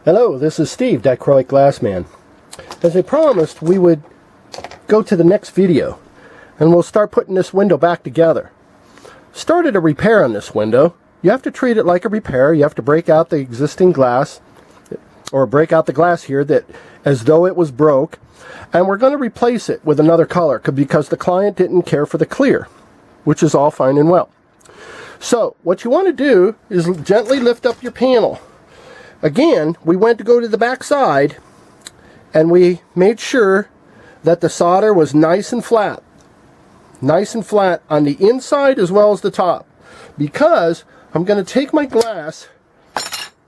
Hello, this is Steve, Dichroic Glassman. As I promised, we would go to the next video and we'll start putting this window back together. Started a repair on this window. You have to treat it like a repair. You have to break out the existing glass, or break out the glass here that as though it was broke, and we're going to replace it with another color because the client didn't care for the clear, which is all fine and well. So what you want to do is gently lift up your panel. Again, we went to go to the back side and we made sure that the solder was nice and flat on the inside as well as the top, because I'm going to take my glass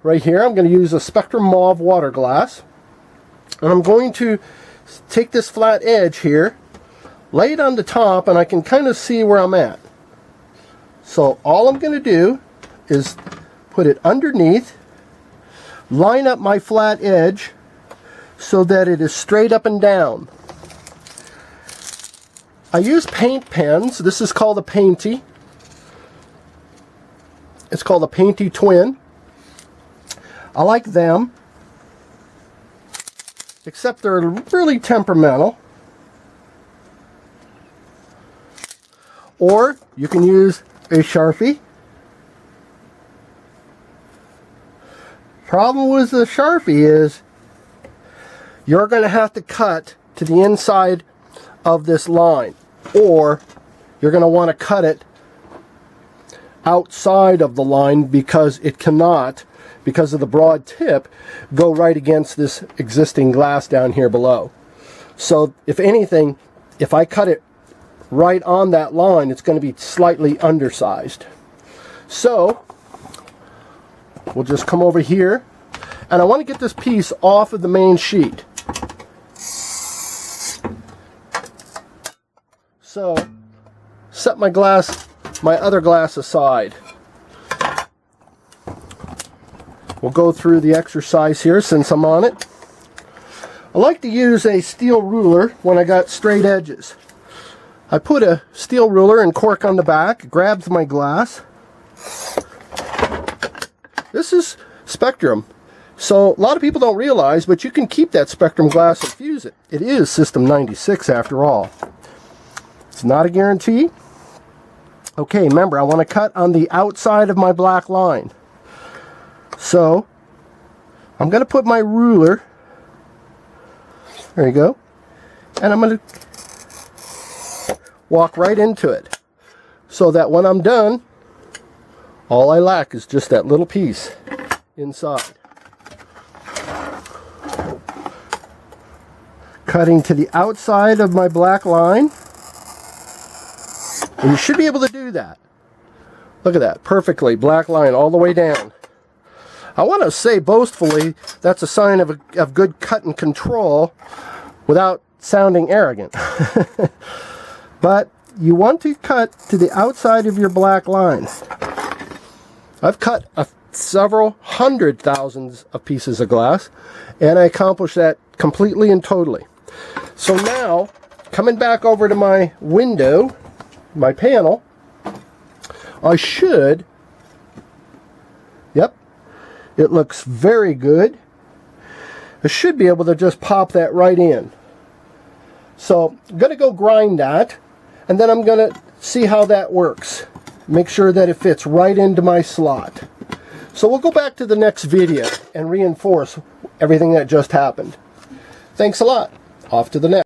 right here. I'm going to use a 1b.MOV water glass, and I'm going to take this flat edge here, lay it on the top, and I can kind of see where I'm at. So all I'm going to do is put it underneath, line up my flat edge so that it is straight up and down. I use paint pens. This is called a Painty. It's called a Painty Twin. I like them, except they're really temperamental. Or you can use a Sharpie. Problem with the Sharpie is you're going to have to cut to the inside of this line, or you're going to want to cut it outside of the line because it cannot, because of the broad tip, go right against this existing glass down here below. So if anything, if I cut it right on that line, it's going to be slightly undersized. So we'll just come over here, and I want to get this piece off of the main sheet. So set my other glass aside. We'll go through the exercise here since I'm on it. I like to use a steel ruler when I got straight edges. I put a steel ruler and cork on the back, grabs my glass. This is Spectrum. So a lot of people don't realize, but you can keep that Spectrum glass and fuse it. It is System 96 after all. It's not a guarantee. Okay, remember, I want to cut on the outside of my black line. So I'm going to put my ruler, there you go, and I'm going to walk right into it, so that when I'm done, all I lack is just that little piece inside. Cutting to the outside of my black line, and you should be able to do that. Look at that, perfectly, black line all the way down. I want to say boastfully, that's a sign of good cut and control without sounding arrogant. But you want to cut to the outside of your black line. I've cut several hundred thousands of pieces of glass, and I accomplished that completely and totally. So now, coming back over to my window, my panel, I should, yep, it looks very good. I should be able to just pop that right in. So I'm going to go grind that, and then I'm going to see how that works. Make sure that it fits right into my slot. So we'll go back to the next video and reinforce everything that just happened. Thanks a lot. Off to the next.